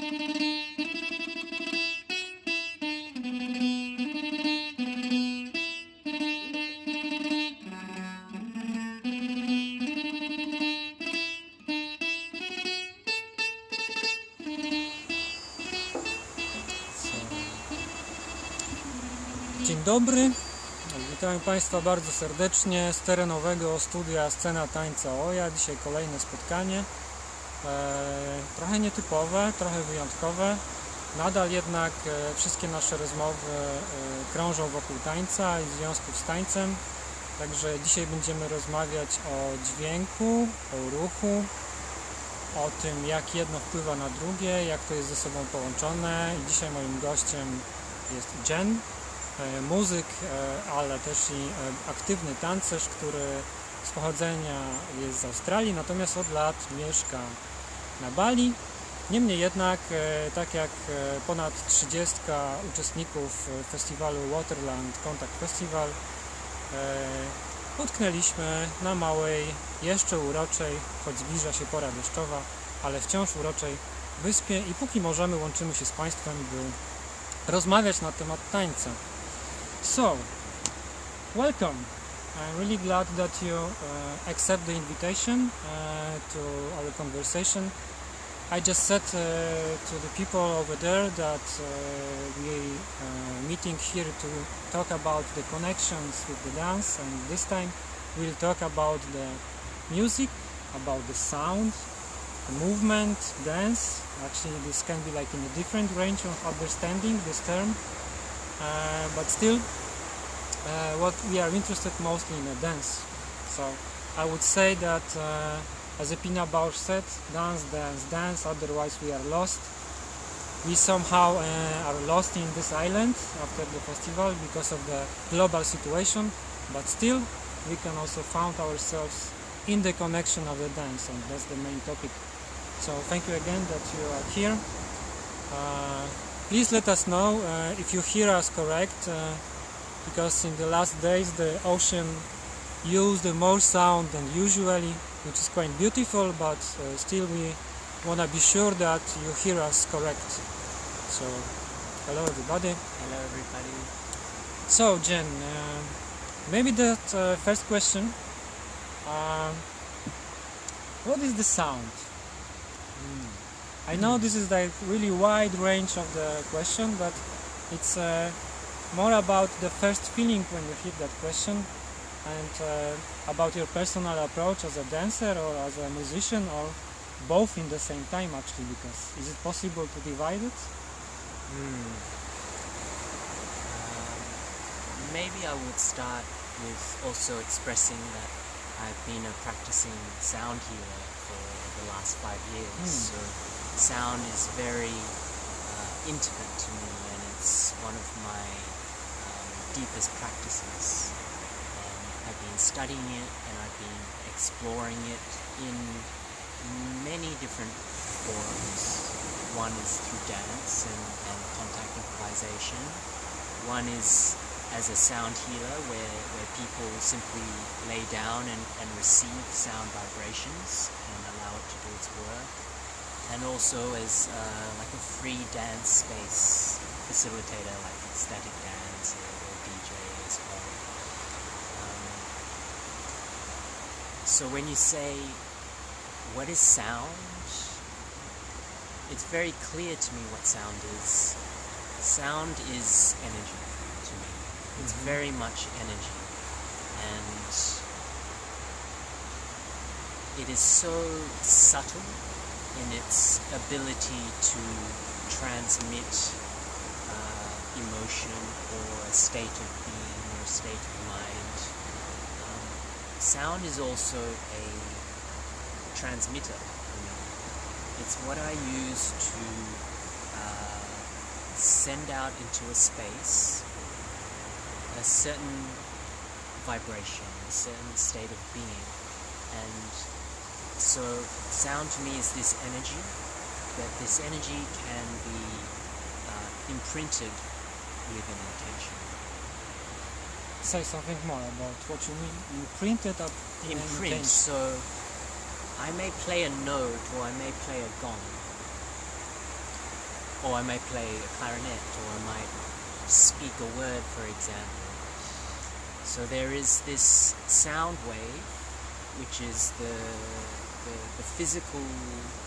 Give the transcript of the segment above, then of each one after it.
Dzień dobry, witam Państwa bardzo serdecznie z terenowego studia Scena Tańca AOIA. Dzisiaj kolejne spotkanie, trochę nietypowe, trochę wyjątkowe. Nadal jednak wszystkie nasze rozmowy krążą wokół tańca i związków z tańcem. Także dzisiaj będziemy rozmawiać o dźwięku, o ruchu, o tym, jak jedno wpływa na drugie, jak to jest ze sobą połączone. I dzisiaj moim gościem jest Jen, muzyk, ale też i aktywny tancerz, który z pochodzenia jest z Australii, natomiast od lat mieszka na Bali. Niemniej jednak, tak jak ponad 30 uczestników festiwalu Waterland Contact Festival, utknęliśmy na małej, jeszcze uroczej, choć zbliża się pora deszczowa, ale wciąż uroczej wyspie i póki możemy, łączymy się z Państwem, by rozmawiać na temat tańca. So, welcome. I'm really glad that you accept the invitation to our conversation. I just said to the people over there that we meeting here to talk about the connections with the dance, and this time we'll talk about the music, about the sound, the movement, dance. Actually, this can be like in a different range of understanding this term. But still, what we are interested mostly in a dance. So I would say that, as Pina Bausch said, dance, dance, dance, otherwise we are lost. We somehow are lost in this island after the festival because of the global situation, but still we can also find ourselves in the connection of the dance, and that's the main topic. So thank you again that you are here. Please let us know if you hear us correct, because in the last days the ocean used more sound than usually, which is quite beautiful, but still we want to be sure that you hear us correct. So, hello everybody. Hello everybody. So Jen, maybe the first question, what is the sound? I know this is like really wide range of the question, but it's more about the first feeling when you hear that question, and about your personal approach as a dancer or as a musician, or both in the same time actually, because is it possible to divide it? Maybe I would start with also expressing that I've been a practicing sound healer for the last 5 years. So sound is very intimate to me, and it's one of my deepest practices. I've been studying it, and I've been exploring it in many different forms. One is through dance and contact improvisation. One is as a sound healer, where people simply lay down and receive sound vibrations and allow it to do its work. And also as like a free dance space facilitator, like ecstatic dance or DJ as well. So when you say, what is sound? It's very clear to me what sound is. Sound is energy to me. It's very much energy. And it is so subtle in its ability to transmit emotion or a state of being or a state of mind. Sound is also a transmitter for me. It's what I use to send out into a space a certain vibration, a certain state of being. And so sound to me is this energy, but this energy can be imprinted with an intention. Say something more about what you mean. You print it up in Imprint, so I may play a note or I may play a gong, or I may play a clarinet, or I might speak a word, for example. So there is this sound wave, which is the physical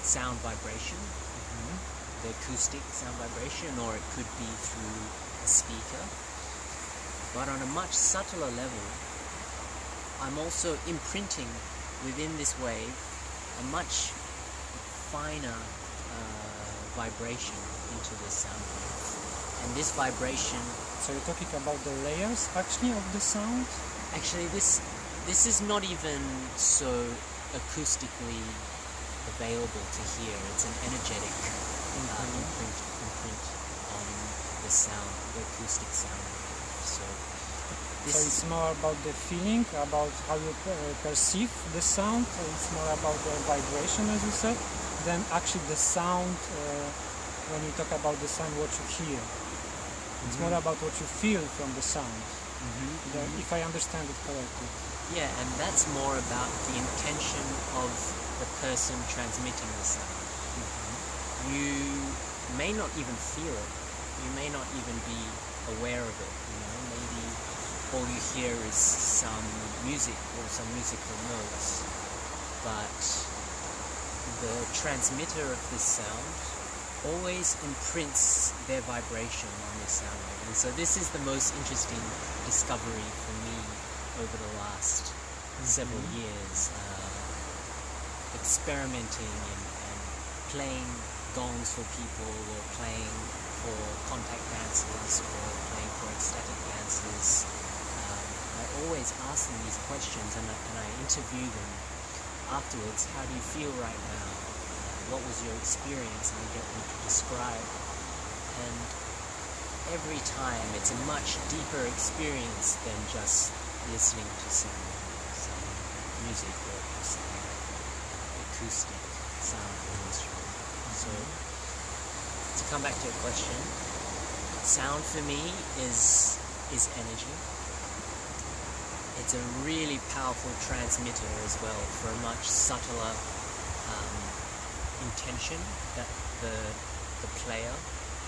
sound vibration, the acoustic sound vibration, or it could be through a speaker. But on a much subtler level, I'm also imprinting within this wave a much finer vibration into this sound wave. And this vibration... So you're talking about the layers actually of the sound? Actually, this is not even so acoustically available to hear. It's an energetic imprint on the sound, the acoustic sound. So it's more about the feeling, about how you perceive the sound. It's more about the vibration, as you said, than actually the sound. When you talk about the sound, what you hear, it's more about what you feel from the sound. If I understand it correctly. Yeah, and that's more about the intention of the person transmitting the sound. You may not even feel it. You may not even be aware of it. Maybe all you hear is some music or some musical notes. But the transmitter of this sound always imprints their vibration on this sound wave. And so this is the most interesting discovery for me over the last several years, experimenting and playing gongs for people, or playing for contact dancers, or playing for ecstatic dancers. I always ask them these questions, and I interview them afterwards. How do you feel right now? What was your experience? And I get them to describe. And every time it's a much deeper experience than just listening to some music or some acoustic sound instrument. So to come back to your question, sound for me is energy. It's a really powerful transmitter as well for a much subtler intention that the player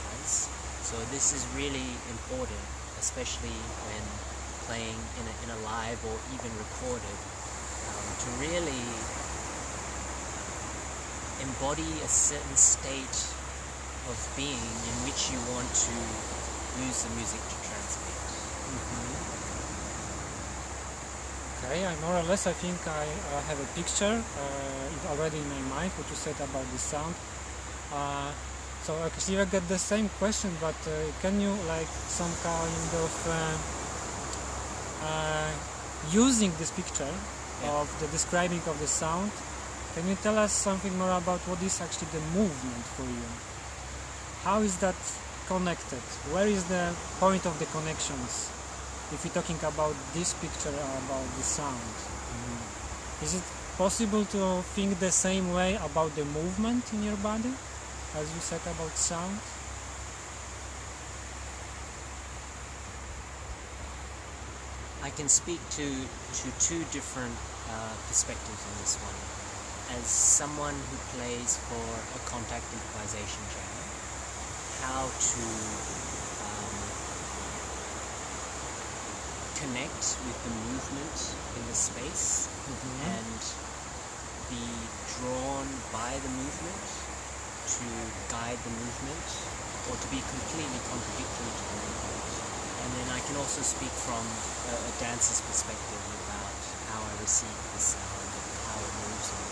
has. So this is really important, especially when playing in a live or even recorded, to really embody a certain state of being in which you want to use the music to transmit. Okay, more or less I think I have a picture already in my mind what you said about the sound. So actually I get the same question, but can you like some kind of using this picture of the describing of the sound, can you tell us something more about what is actually the movement for you? How is that connected? Where is the point of the connections? If you're talking about this picture, about the sound, is it possible to think the same way about the movement in your body as you said about sound? I can speak to two different perspectives on this one. As someone who plays for a contact improvisation jam, how to connect with the movement in the space and be drawn by the movement to guide the movement, or to be completely contradictory to the movement. And then I can also speak from a dancer's perspective about how I receive the sound and how it moves me.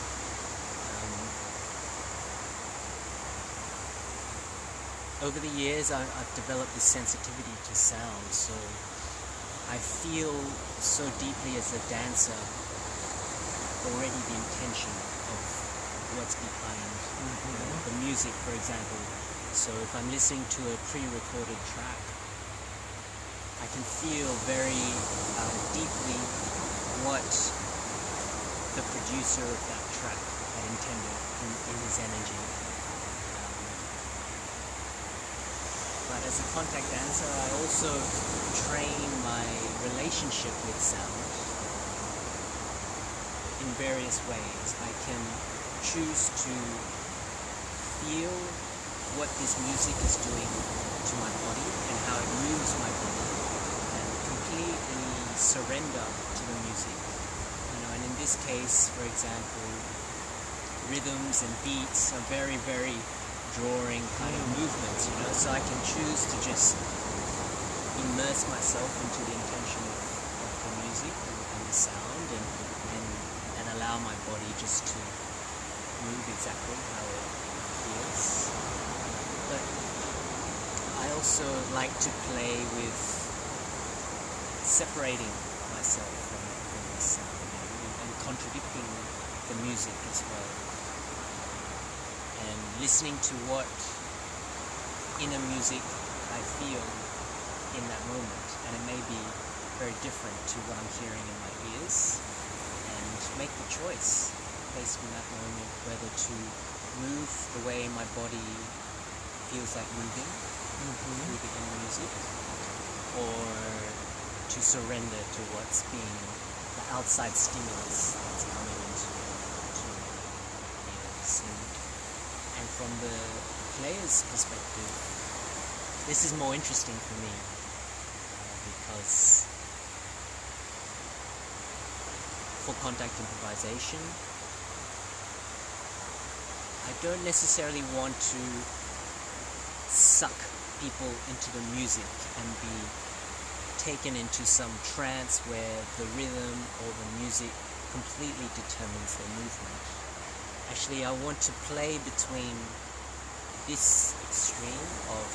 Over the years, I've developed this sensitivity to sound, so I feel so deeply as a dancer already the intention of what's behind the music, for example. So if I'm listening to a pre-recorded track, I can feel very deeply what the producer of that track had intended in his energy. But as a contact dancer, I also train my relationship with sound in various ways. I can choose to feel what this music is doing to my body and how it moves my body, and completely surrender to the music. And in this case, for example, rhythms and beats are very, very drawing kind of movements, so I can choose to just immerse myself into the intention of the music and the sound, and allow my body just to move exactly how it feels. But I also like to play with separating myself from the sound and contradicting the music as well, and listening to what inner music I feel in that moment, and it may be very different to what I'm hearing in my ears, and make the choice based on that moment whether to move the way my body feels like moving through the inner music, or to surrender to what's being the outside stimulus that's coming into my ears. And from the player's perspective, this is more interesting for me, because for contact improvisation, I don't necessarily want to suck people into the music and be taken into some trance where the rhythm or the music completely determines their movement. Actually, I want to play between this extreme of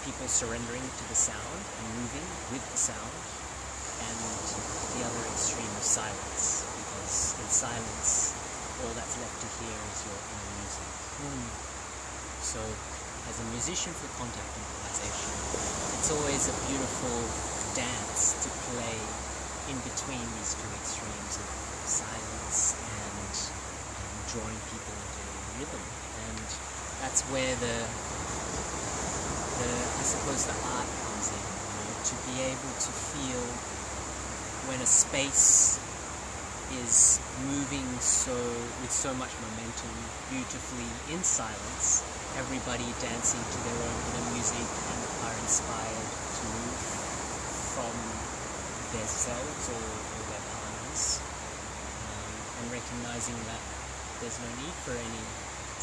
people surrendering to the sound and moving with the sound, and the other extreme of silence, because in silence all that's left to hear is your inner music. So as a musician for contact improvisation, it's always a beautiful dance to play in between these two extremes of silence and drawing people into rhythm. And that's where the I suppose the art comes in, to be able to feel when a space is moving with so much momentum, beautifully in silence, everybody dancing to their own inner music and are inspired to move from their selves or their partners, and recognizing that there's no need for any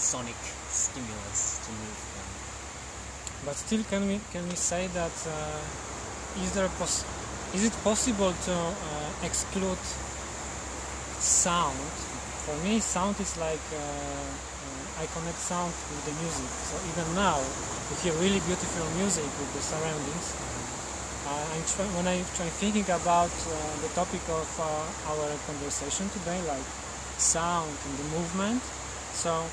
sonic stimulus to move them. But still, can we say that is it possible to exclude sound? For me, sound is like I connect sound with the music. So even now, you hear really beautiful music with the surroundings. When I'm thinking about the topic of our conversation today, like sound and the movement. So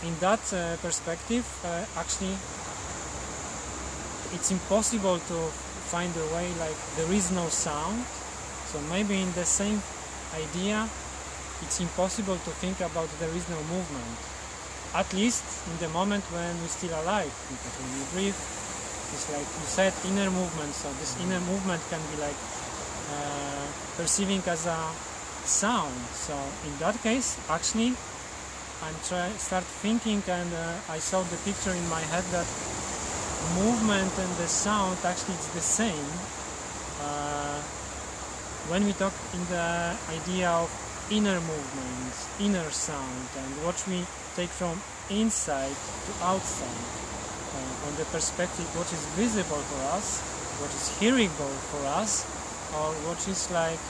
in that perspective, actually, it's impossible to find a way like there is no sound. So maybe in the same idea, it's impossible to think about there is no movement. At least in the moment when we're still alive, because when we breathe, it's like you said, inner movement. So this inner movement can be like perceiving as a sound. So in that case, actually, start thinking, and I saw the picture in my head that movement and the sound actually it's the same. When we talk in the idea of inner movements, inner sound, and what we take from inside to outside, from the perspective what is visible for us, what is hearable for us, or what is like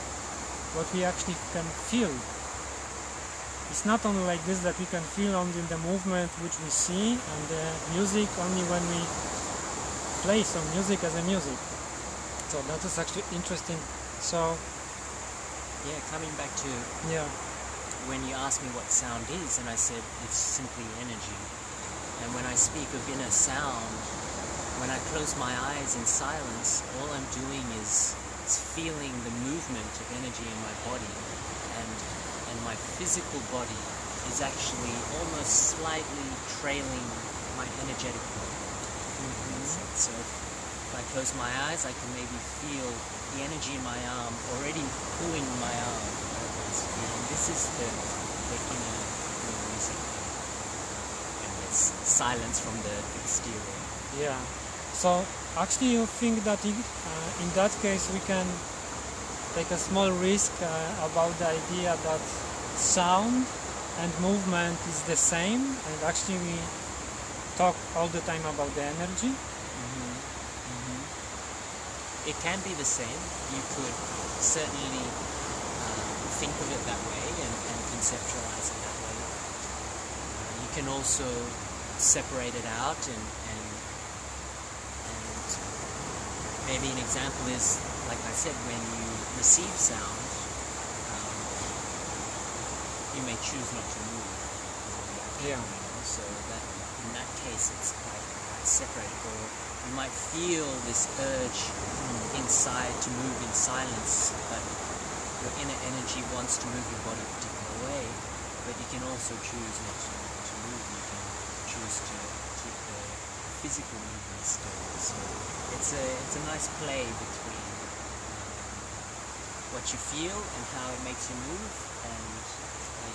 what we actually can feel. It's not only like this that we can feel only the movement which we see, and the music only when we play some music as a music. So that is actually interesting. So yeah, coming back to when you asked me what sound is, and I said it's simply energy. And when I speak of inner sound, when I close my eyes in silence, all I'm doing is feeling the movement of energy in my body, and my physical body is actually almost slightly trailing my energetic body. So if I close my eyes, I can maybe feel the energy in my arm already pulling my arm towards me. And this is the inner music. And it's silence from the exterior. Yeah. So actually, you think that in that case we can take a small risk about the idea that sound and movement is the same, and actually we talk all the time about the energy. It can be the same. You could certainly think of it that way and conceptualize it that way. You can also separate it out and maybe an example is, like I said, when you receive sound, you may choose not to move. Yeah. So that in that case it's quite separated. Or you might feel this urge inside to move in silence, but your inner energy wants to move your body a particular way, but you can also choose not to move. You can choose to keep the physical movement still. So it's a nice play between what you feel and how it makes you move, and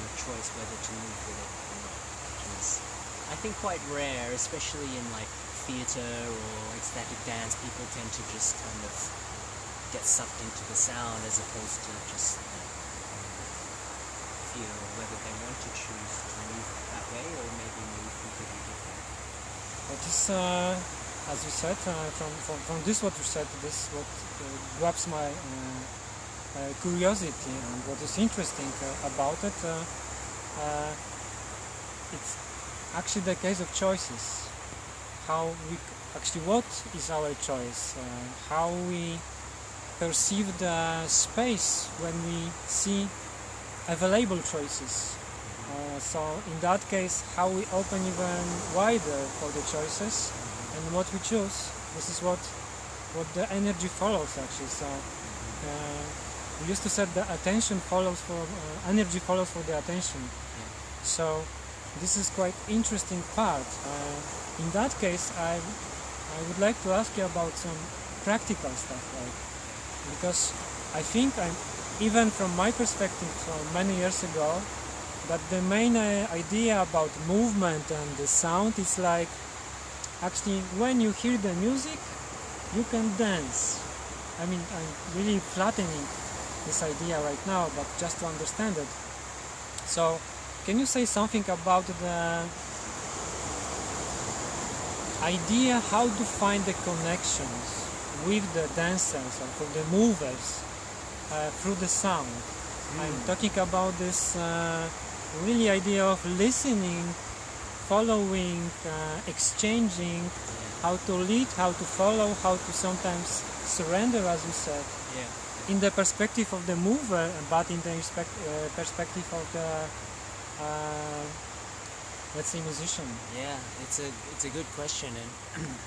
your choice whether to move with it or not, which is, I think, quite rare, especially in like theatre or ecstatic dance. People tend to just kind of get sucked into the sound as opposed to just feel whether they want to choose to move that way or maybe move completely different. But this, as you said, from this what you said, this what grabs my curiosity, and what is interesting about it, it's actually the case of choices. How we what is our choice? How we perceive the space when we see available choices. So in that case, how we open even wider for the choices, and what we choose. This is what the energy follows actually. So we used to say the attention follows for energy follows for the attention. So this is quite interesting part. In that case, I would like to ask you about some practical stuff, because I think even from my perspective from many years ago, that the main idea about movement and the sound is like, actually when you hear the music, you can dance. I mean, I'm really flattening this idea right now, but just to understand it. So, can you say something about the idea how to find the connections with the dancers or for the movers through the sound? I'm talking about this really idea of listening, following, exchanging, how to lead, how to follow, how to sometimes surrender, as you said, in the perspective of the mover, but in the perspective of the let's say musician. Yeah, it's a good question, and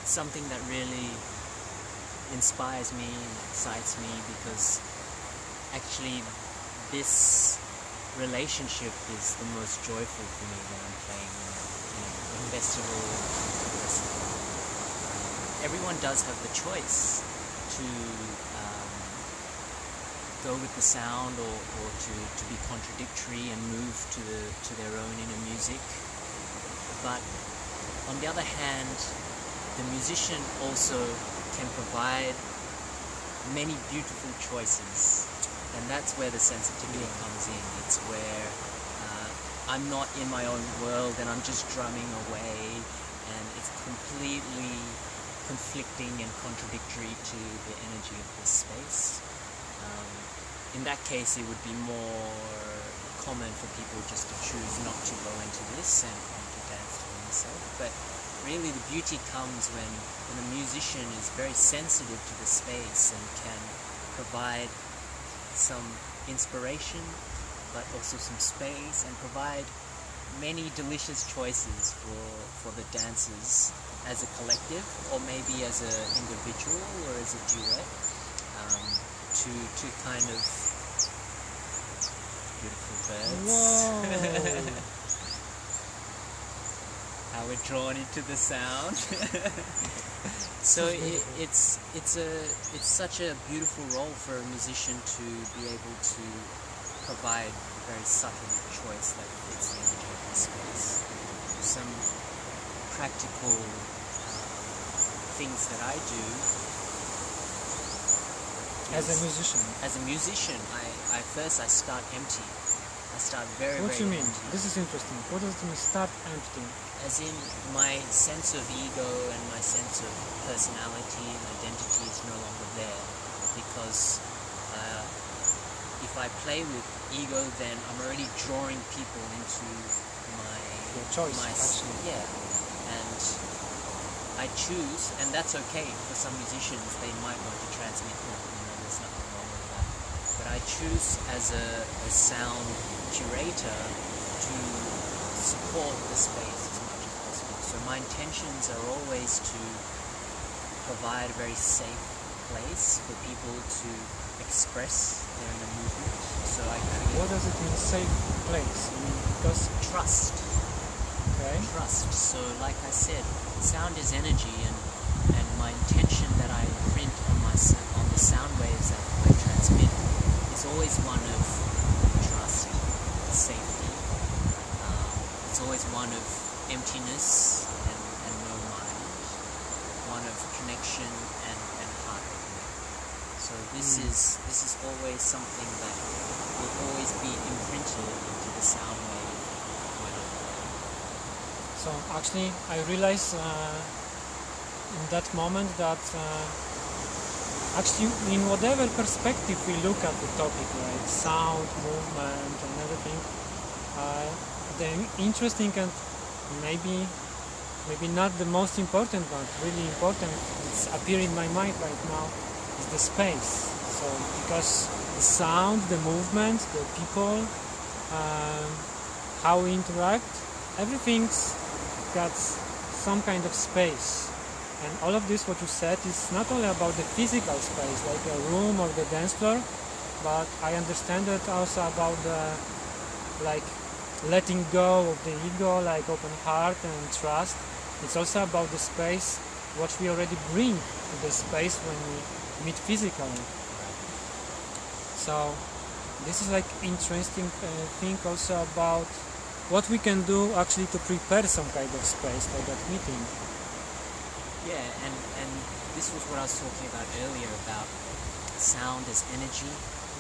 something that really inspires me and excites me, because actually this relationship is the most joyful for me when I'm playing in a festival. Everyone does have the choice to go with the sound or to be contradictory and move to their own inner music. But on the other hand, the musician also can provide many beautiful choices, and that's where the sensitivity comes in. It's where I'm not in my own world and I'm just drumming away, and it's completely conflicting and contradictory to the energy of this space. In that case, it would be more common for people just to choose not to go into this and to dance to themselves. But really the beauty comes when a musician is very sensitive to the space and can provide some inspiration, but also some space, and provide many delicious choices for the dancers as a collective, or maybe as an individual or as a duet, to kind of beautiful birds. Whoa. How we're drawn into the sound. So it's such a beautiful role for a musician to be able to provide a very subtle choice that fits the energy of the space. Some practical things that I do. As a musician. As a musician, I first start empty. I start very, What very you mean? empty. This is interesting. What does it mean, start empty? As in, my sense of ego and my sense of personality and identity is no longer there, because if I play with ego, then I'm already drawing people into Your choice, my actually. yeah, and I choose, and that's okay. For some musicians, they might want to transmit that, there's nothing wrong with that. But I choose as a sound curator to support the space as much as possible. So my intentions are always to provide a very safe place for people to express their inner movement. So I create What does it mean, safe place? Because trust. okay. Trust. So like I said, sound is energy, and my intention that I print on the sound waves that I transmit is always one of trust, safety. It's always one of emptiness and no mind, one of connection and heart opening. So this is always something that will always be imprinted into the sound wave when I play. So actually, I realized in that moment that actually, in whatever perspective we look at the topic, like sound, movement, and everything, the interesting and maybe not the most important, but really important, it's appearing in my mind right now, is the space. So because the sound, the movement, the people, how we interact, everything's got some kind of space. And all of this, what you said, is not only about the physical space, like a room or the dance floor, but I understand it also about the, like, letting go of the ego, like open heart and trust. It's also about the space, what we already bring to the space when we meet physically. So this is like interesting thing also about what we can do actually to prepare some kind of space for that meeting. Yeah, and this was what I was talking about earlier, about sound as energy,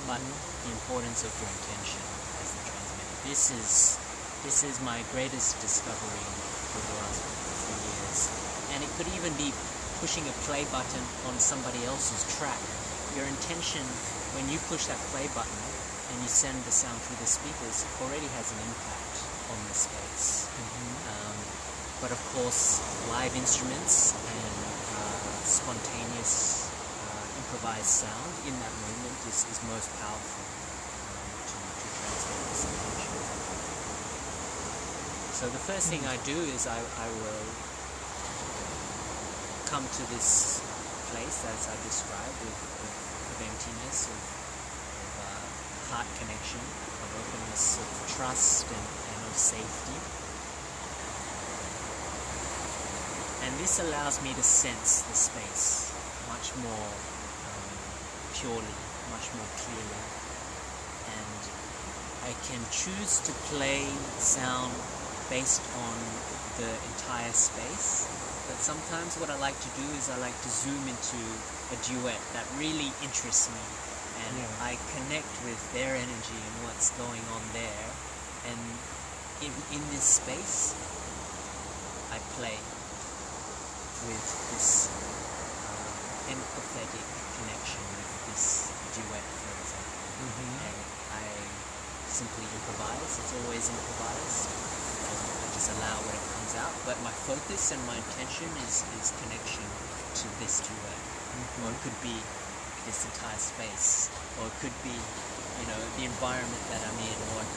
but the importance of your intention as the transmitter. This is my greatest discovery for the last few years. And it could even be pushing a play button on somebody else's track. Your intention, when you push that play button and you send the sound through the speakers, already has an impact on the space. But of course, live instruments and spontaneous improvised sound in that moment is most powerful to transmit this intention. So the first thing I do is I will come to this place as I described of emptiness, of heart connection, of openness, of trust and of safety. And this allows me to sense the space much more purely, much more clearly. And I can choose to play sound based on the entire space. But sometimes what I like to do is I like to zoom into a duet that really interests me. And I connect with their energy and what's going on there. And in this space, I play with this empathetic connection with this duet, for example. And I simply improvise. It's always improvised. I just allow when it comes out. But my focus and my intention is connection to this duet. Or it could be this entire space. Or it could be, the environment that I'm in. Or it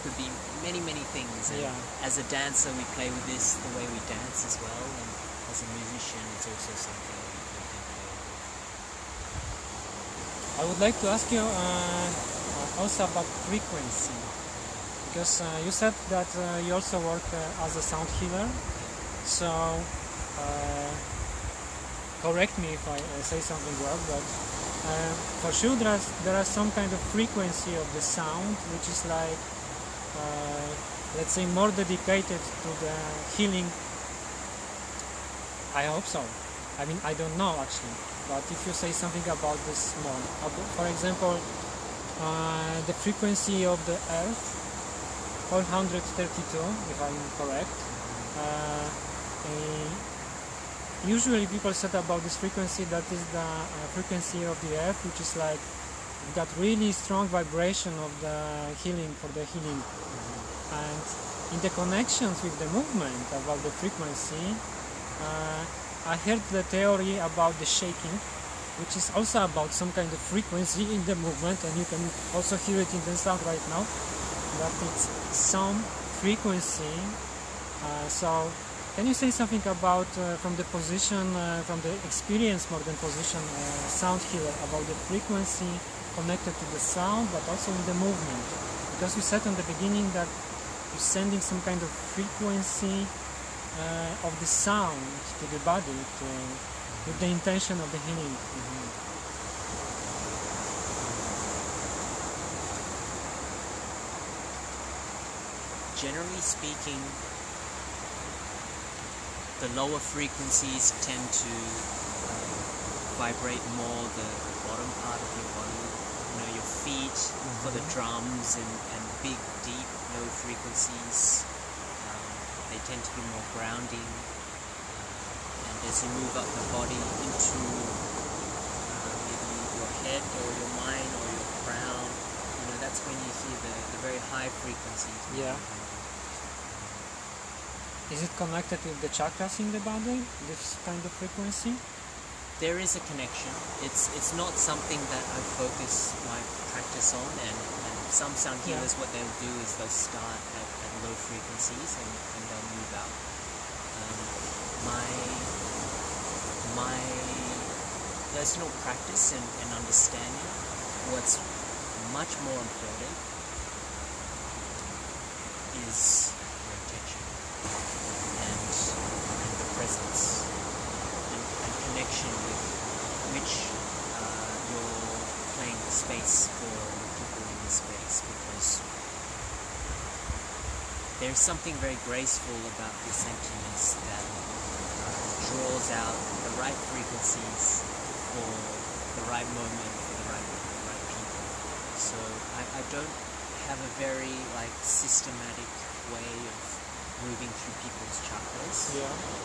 could be many, many things. And as a dancer, we play with this the way we dance as well. And as a musician, it's also something we can play with. I would like to ask you also about frequency, because you said that you also work as a sound healer. So correct me if I say something wrong, but for sure there are some kind of frequency of the sound which is like let's say more dedicated to the healing I hope so. I mean, I don't know actually, but if you say something about this more, for example, the frequency of the Earth, 432, if I'm correct. Usually people said about this frequency that is the frequency of the Earth, which is like got really strong vibration of the healing for the healing, and in the connections with the movement about the frequency, I heard the theory about the shaking, which is also about some kind of frequency in the movement, and you can also hear it in the sound right now, that it's some frequency. So can you say something about from the position, from the experience more than position, sound healer, about the frequency connected to the sound but also in the movement? Because you said in the beginning that you're sending some kind of frequency of the sound to the body with the intention of the healing. Generally speaking, the lower frequencies tend to vibrate more the bottom part of your body. You know, your feet for the drums and big, deep, low frequencies. They tend to be more grounding. And as you move up the body into maybe your head or your mind or your crown, you know, that's when you hear the very high frequencies. Yeah. Is it connected with the chakras in the body, this kind of frequency? There is a connection. It's not something that I focus my practice on, and some sound healers, what they'll do is they'll start at low frequencies and they'll move out. My personal practice and understanding, what's much more important is your intention and the presence and connection with which you're playing the space for people in the space, because there's something very graceful about this emptiness that draws out the right frequencies for the right moment, for the right people. So I don't have a very systematic way of moving through people's chakras,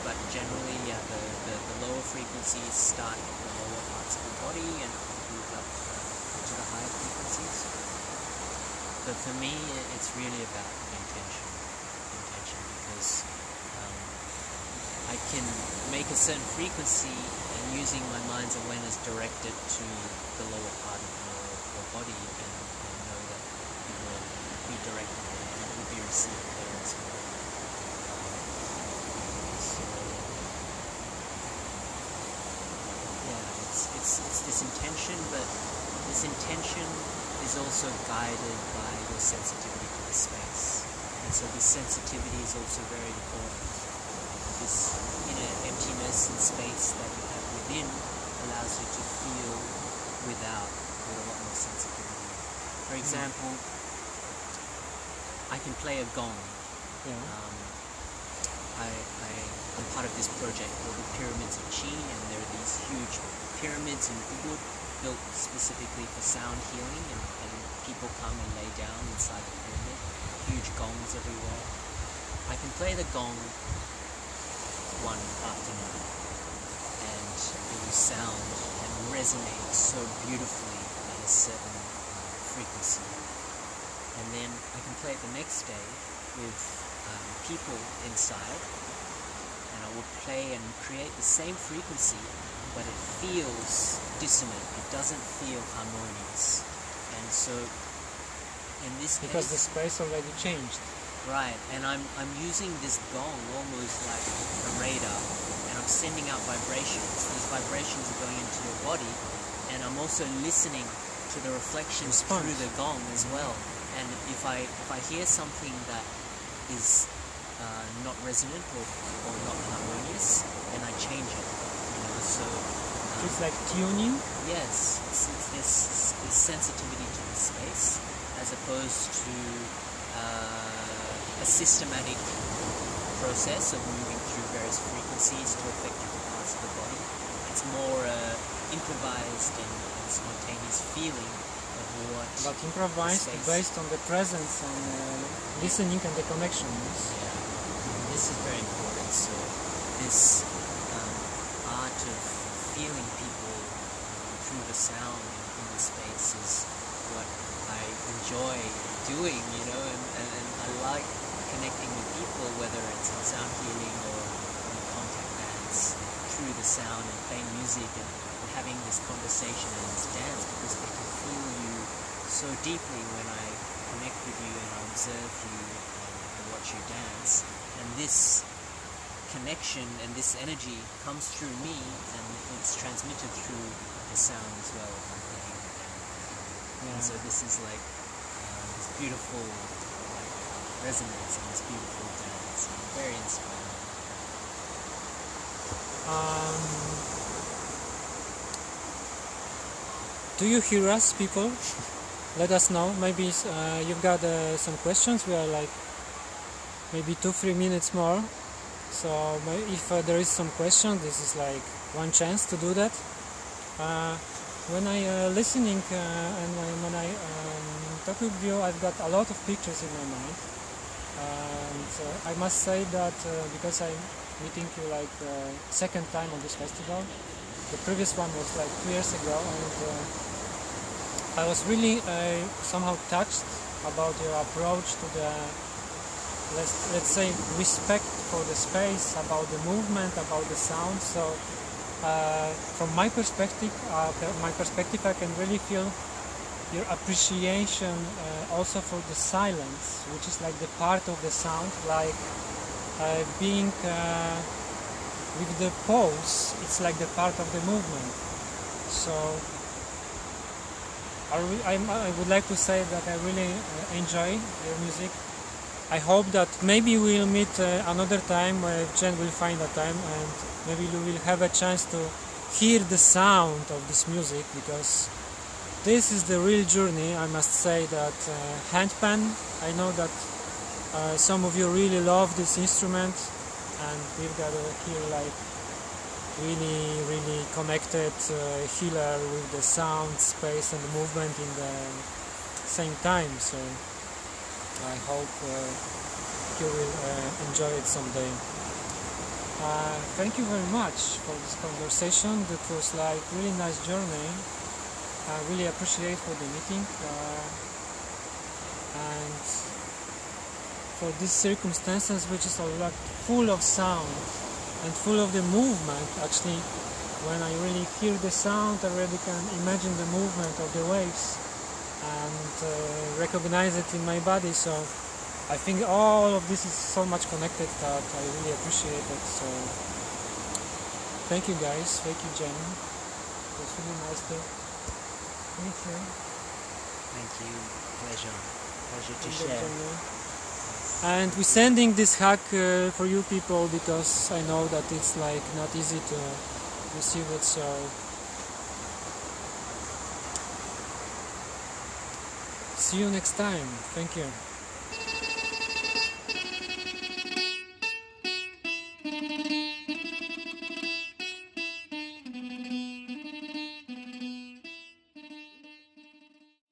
but generally, the lower frequencies start at the lower parts of the body and move up to the higher frequencies. But for me, it's really about intention, because I can make a certain frequency and using my mind's awareness direct it to the lower part of your body and know that it will be directed there and it will be received there as well. It's this intention, but this intention is also guided by your sensitivity to the space. And so this sensitivity is also very important. This inner emptiness and space that you have within allows you to feel without with a lot more sensitivity. For example, I can play a gong. I'm part of this project called the Pyramids of Chi, and there are these huge pyramids in Ubud built specifically for sound healing, and people come and lay down inside the pyramid. Huge gongs everywhere. I can play the gong one afternoon, and it will sound and resonate so beautifully at a certain frequency. And then I can play it the next day with people inside, and I will play and create the same frequency, but it feels dissonant. It doesn't feel harmonious. And so in this because case, the space already changed. Right, and I'm using this gong almost like a radar, and I'm sending out vibrations. These vibrations are going into your body, and I'm also listening to the reflections through the gong as well. And if I hear something that is not resonant or not harmonious, then I change it. So it's like tuning. Yes, it's this sensitivity to the space, as opposed to a systematic process of moving through various frequencies to affect different parts of the body. It's more improvised and spontaneous feeling of what. But improvised space. based on the presence and listening and the connection. Yes? Yeah, this is very important. So this art of feeling people through the sound in the space is what I enjoy doing, you know, and I like connecting with people, whether it's in sound healing or in contact bands, through the sound and playing music and having this conversation and this dance, because I can feel you so deeply when I connect with you and I observe you and watch you dance. And this connection and this energy comes through me and it's transmitted through the sound as well if I'm playing. And so this is like this beautiful like resonance and this beautiful dance. And very inspiring. Do you hear us, people? Let us know. Maybe you've got some questions. We are like maybe 2-3 minutes more. So if there is some question, this is like one chance to do that. When I listening and when I talk with you, I've got a lot of pictures in my mind. And I must say that because I'm meeting you like second time on this festival. The previous one was like 2 years ago, and I was really somehow touched about your approach to the, let's say, respect for the space, about the movement, about the sound. So from my perspective, I can really feel your appreciation also for the silence, which is like the part of the sound, like being with the pause, it's like the part of the movement. So I would like to say that I really enjoy your music. I hope that maybe we'll meet another time where Jen will find a time and maybe we will have a chance to hear the sound of this music, because this is the real journey. I must say that handpan, I know that some of you really love this instrument, and we've got here like really connected healer with the sound, space and the movement in the same time. So I hope you will enjoy it someday. Thank you very much for this conversation. That was like really nice journey. I really appreciate for the meeting and for these circumstances, which is a lot full of sound and full of the movement. Actually, when I really hear the sound, I really can imagine the movement of the waves and recognize it in my body. So I think all of this is so much connected that I really appreciate it. So thank you guys, thank you Jen. It was really nice to meet you. Thank you, pleasure to share. And we're sending this hack for you people, because I know that it's like not easy to receive it. So see you next time. Thank you.